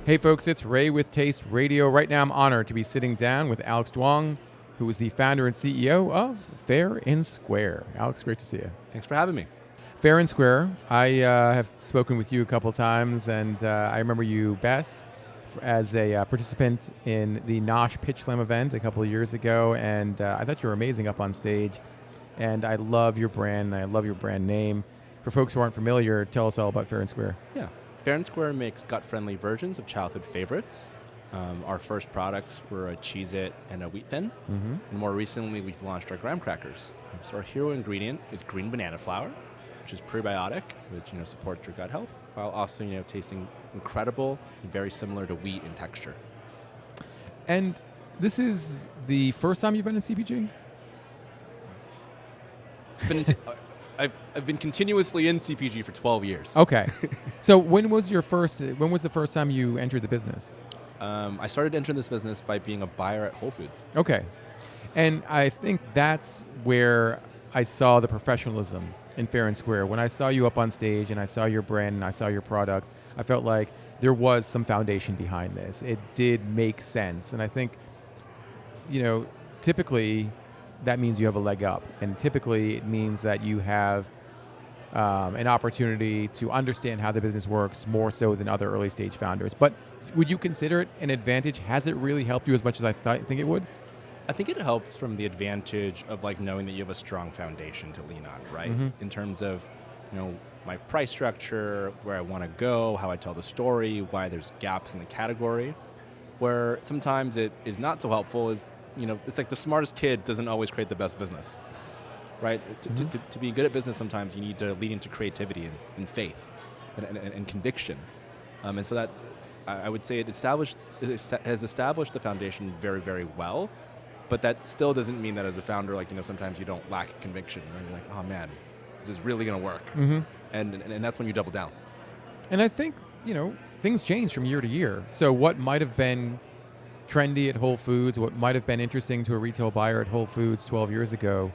Hey folks, it's Ray with Taste Radio. Right now I'm honored to be sitting down with Alex Duong, who is the founder and CEO of Fair and Square. Alex, great to see you. Thanks for having me. Fair and Square, I have spoken with you a couple times, and I remember you best as a participant in the Nosh Pitch Slam event a couple of years ago, and I thought you were amazing up on stage, and I love your brand, and I love your brand name. For folks who aren't familiar, tell us all about Fair and Square. Yeah. Fair and Square makes gut-friendly versions of childhood favorites. Our first products were a Cheez-It and a Wheat Thin. Mm-hmm. And more recently, we've launched our graham crackers. So our hero ingredient is green banana flour, which is prebiotic, which supports your gut health, while also tasting incredible and very similar to wheat in texture. And this is the first time you've been in CPG? I've been continuously in CPG for 12 years. Okay. So when was the first time you entered the business? I started entering this business by being a buyer at Whole Foods. Okay. And I think that's where I saw the professionalism in Fair and Square. When I saw you up on stage and I saw your brand and I saw your product, I felt like there was some foundation behind this. It did make sense. And I think, typically that means you have a leg up. And typically it means that you have an opportunity to understand how the business works more so than other early stage founders. But would you consider it an advantage? Has it really helped you as much as I think it would? I think it helps from the advantage of knowing that you have a strong foundation to lean on, right? Mm-hmm. In terms of, my price structure, where I want to go, how I tell the story, why there's gaps in the category. Where sometimes it is not so helpful is, it's like the smartest kid doesn't always create the best business, right? Mm-hmm. To be good at business, sometimes you need to lean into creativity and faith and conviction. And so that, I would say it has established the foundation very, very well. But that still doesn't mean that as a founder, sometimes you don't lack conviction. Right? You're like, oh man, this is really going to work. Mm-hmm. And that's when you double down. And I think, things change from year to year. So what might have been trendy at Whole Foods, what might have been interesting to a retail buyer at Whole Foods 12 years ago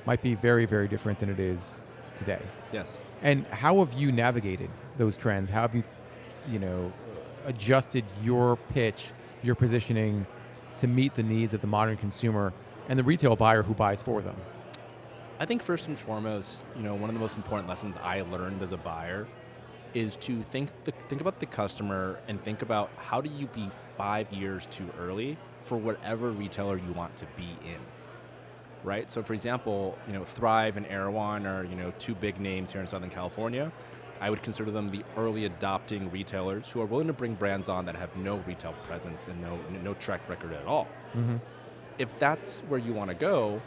might be very, very different than it is today. Yes. And how have you navigated those trends? How have you, adjusted your pitch, your positioning to meet the needs of the modern consumer and the retail buyer who buys for them? I think first and foremost, one of the most important lessons I learned as a buyer is to think about the customer and think about how do you be 5 years too early for whatever retailer you want to be in, right? So for example, Thrive and Erewhon are, two big names here in Southern California. I would consider them the early adopting retailers who are willing to bring brands on that have no retail presence and no track record at all. Mm-hmm. If that's where you want to go,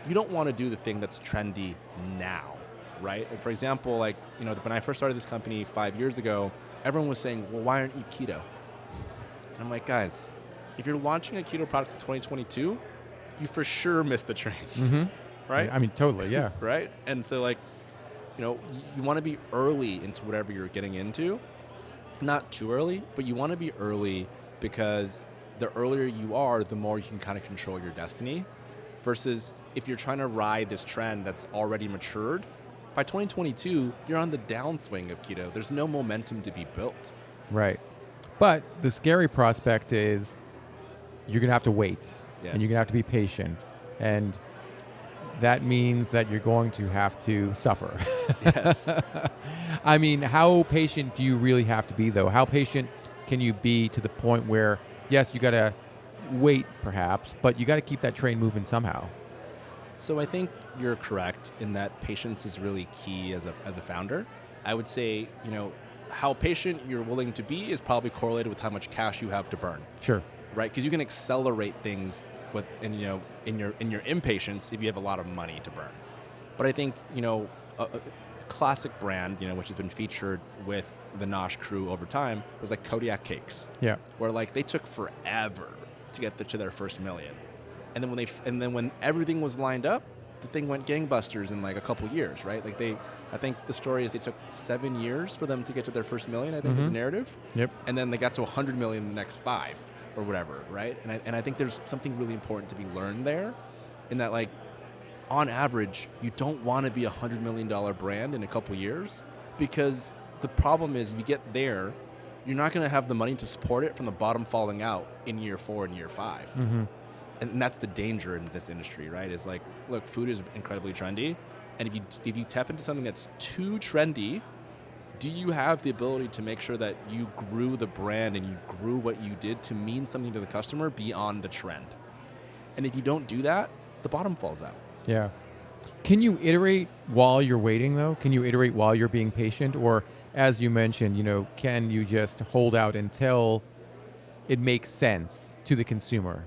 you don't want to do the thing that's trendy now, right? And for example, when I first started this company 5 years ago, everyone was saying, well, why aren't you keto? And I'm like, guys, if you're launching a keto product in 2022, you for sure missed the train, Mm-hmm. right? I mean, totally, yeah. Right? And so you want to be early into whatever you're getting into. Not too early, but you want to be early because the earlier you are, the more you can kind of control your destiny. Versus if you're trying to ride this trend that's already matured, by 2022, you're on the downswing of keto. There's no momentum to be built. Right. But the scary prospect is you're going to have to wait. Yes. And you're going to have to be patient. And that means that you're going to have to suffer. Yes. I mean, how patient do you really have to be, though? How patient can you be to the point where, yes, you got to wait, perhaps, but you got to keep that train moving somehow? So I think you're correct in that patience is really key as a founder. I would say, how patient you're willing to be is probably correlated with how much cash you have to burn. Sure. Right? Because you can accelerate things in your impatience if you have a lot of money to burn. But I think, a classic brand, which has been featured with the Nosh crew over time was like Kodiak Cakes. Yeah. Where they took forever to get to their first million. And then when everything was lined up, the thing went gangbusters in a couple years, right? I think the story is they took 7 years for them to get to their first million, I think is the narrative. Yep. And then they got to 100 million in the next 5 or whatever, right? And I think there's something really important to be learned there in that on average, you don't want to be $100 million brand in a couple years because the problem is if you get there you're not going to have the money to support it from the bottom falling out in year 4 and year 5. Mm-hmm. And that's the danger in this industry, right? Is like, look, food is incredibly trendy, and if you tap into something that's too trendy, do you have the ability to make sure that you grew the brand and you grew what you did to mean something to the customer beyond the trend? And if you don't do that, the bottom falls out. Yeah. Can you iterate while you're waiting, though? Can you iterate while you're being patient? Or, as you mentioned, can you just hold out until it makes sense to the consumer?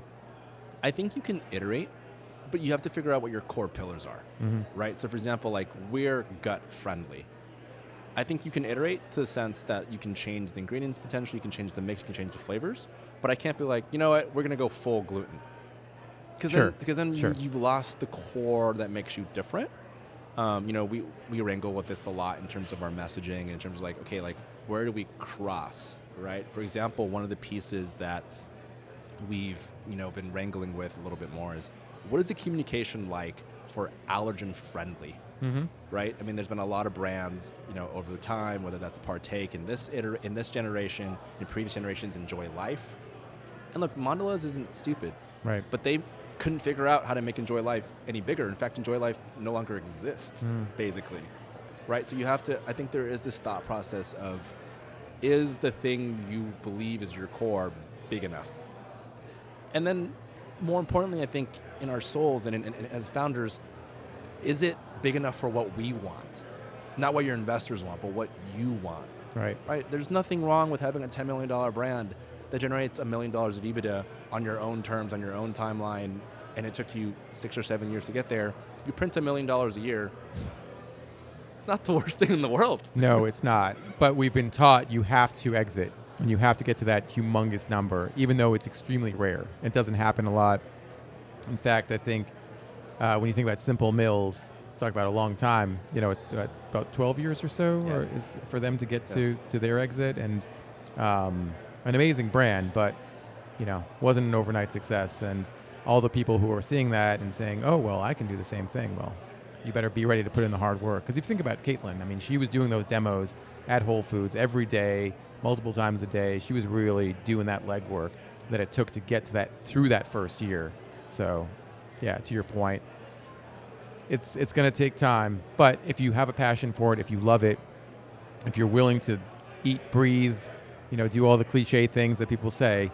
I think you can iterate, but you have to figure out what your core pillars are, Mm-hmm. right? So, for example, like, we're gut friendly. I think you can iterate to the sense that you can change the ingredients potentially, you can change the mix, you can change the flavors, but I can't be like, you know what, we're going to go full gluten. Because then Sure. you've lost the core that makes you different. We wrangle with this a lot in terms of our messaging and in terms of like, okay, like, where do we cross, right? For example, one of the pieces that we've, been wrangling with a little bit more is, what is the communication like for allergen friendly, Mm-hmm. right? I mean, there's been a lot of brands, over the time, whether that's Partake in this generation, in previous generations, Enjoy Life. And look, Mondelez isn't stupid, Right. but they couldn't figure out how to make Enjoy Life any bigger. In fact, Enjoy Life no longer exists, basically, right? So you have to, I think there is this thought process of, is the thing you believe is your core big enough? And then, more importantly, I think in our souls and as founders, is it big enough for what we want? Not what your investors want, but what you want. Right. Right? There's nothing wrong with having a $10 million brand that generates $1 million of EBITDA on your own terms, on your own timeline, and it took you 6 or 7 years to get there. You print $1 million a year. It's not the worst thing in the world. No, it's not. But we've been taught you have to exit and you have to get to that humongous number, even though it's extremely rare. It doesn't happen a lot. In fact, I think when you think about Simple Mills, talk about a long time, it's about 12 years or so Yes. or is for them to get to their exit. And an amazing brand, but, wasn't an overnight success. And all the people who are seeing that and saying, oh, well, I can do the same thing. Well, you better be ready to put in the hard work. Because if you think about Caitlin, I mean, she was doing those demos at Whole Foods every day, multiple times a day. She was really doing that legwork that it took to get to that through that first year. So, yeah, to your point, it's going to take time. But if you have a passion for it, if you love it, if you're willing to eat, breathe, do all the cliche things that people say,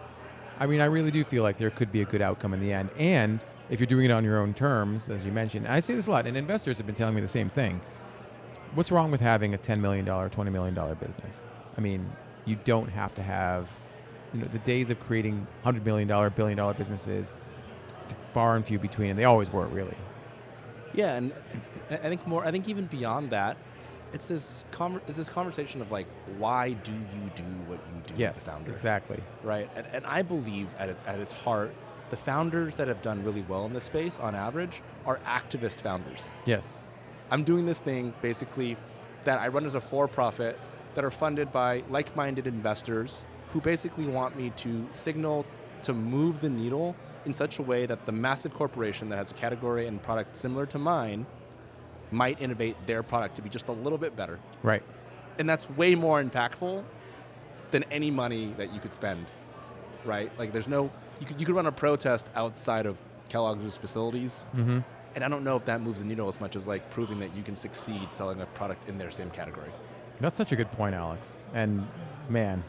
I mean, I really do feel like there could be a good outcome in the end. And if you're doing it on your own terms, as you mentioned, and I say this a lot, and investors have been telling me the same thing. What's wrong with having a $10 million, $20 million business? I mean, you don't have to have, the days of creating $100 million, $1 billion businesses, far and few between, and they always were, really. Yeah, and I think even beyond that, it's this conversation of like, why do you do what you do as a founder? Yes, exactly. Right, and I believe at its heart, the founders that have done really well in this space, on average, are activist founders. Yes. I'm doing this thing, basically, that I run as a for-profit, that are funded by like-minded investors who basically want me to signal to move the needle in such a way that the massive corporation that has a category and product similar to mine might innovate their product to be just a little bit better. Right. And that's way more impactful than any money that you could spend, right? Like, there's no, you could run a protest outside of Kellogg's facilities, Mm-hmm. and I don't know if that moves the needle as much as like proving that you can succeed selling a product in their same category. That's such a good point, Alex. And man,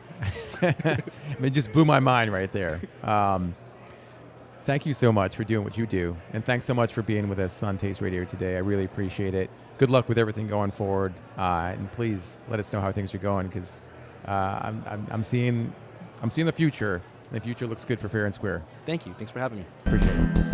it just blew my mind right there. Thank you so much for doing what you do. And thanks so much for being with us on Taste Radio today. I really appreciate it. Good luck with everything going forward. And please let us know how things are going, because I'm seeing the future. And the future looks good for Fair and Square. Thank you. Thanks for having me. Appreciate it.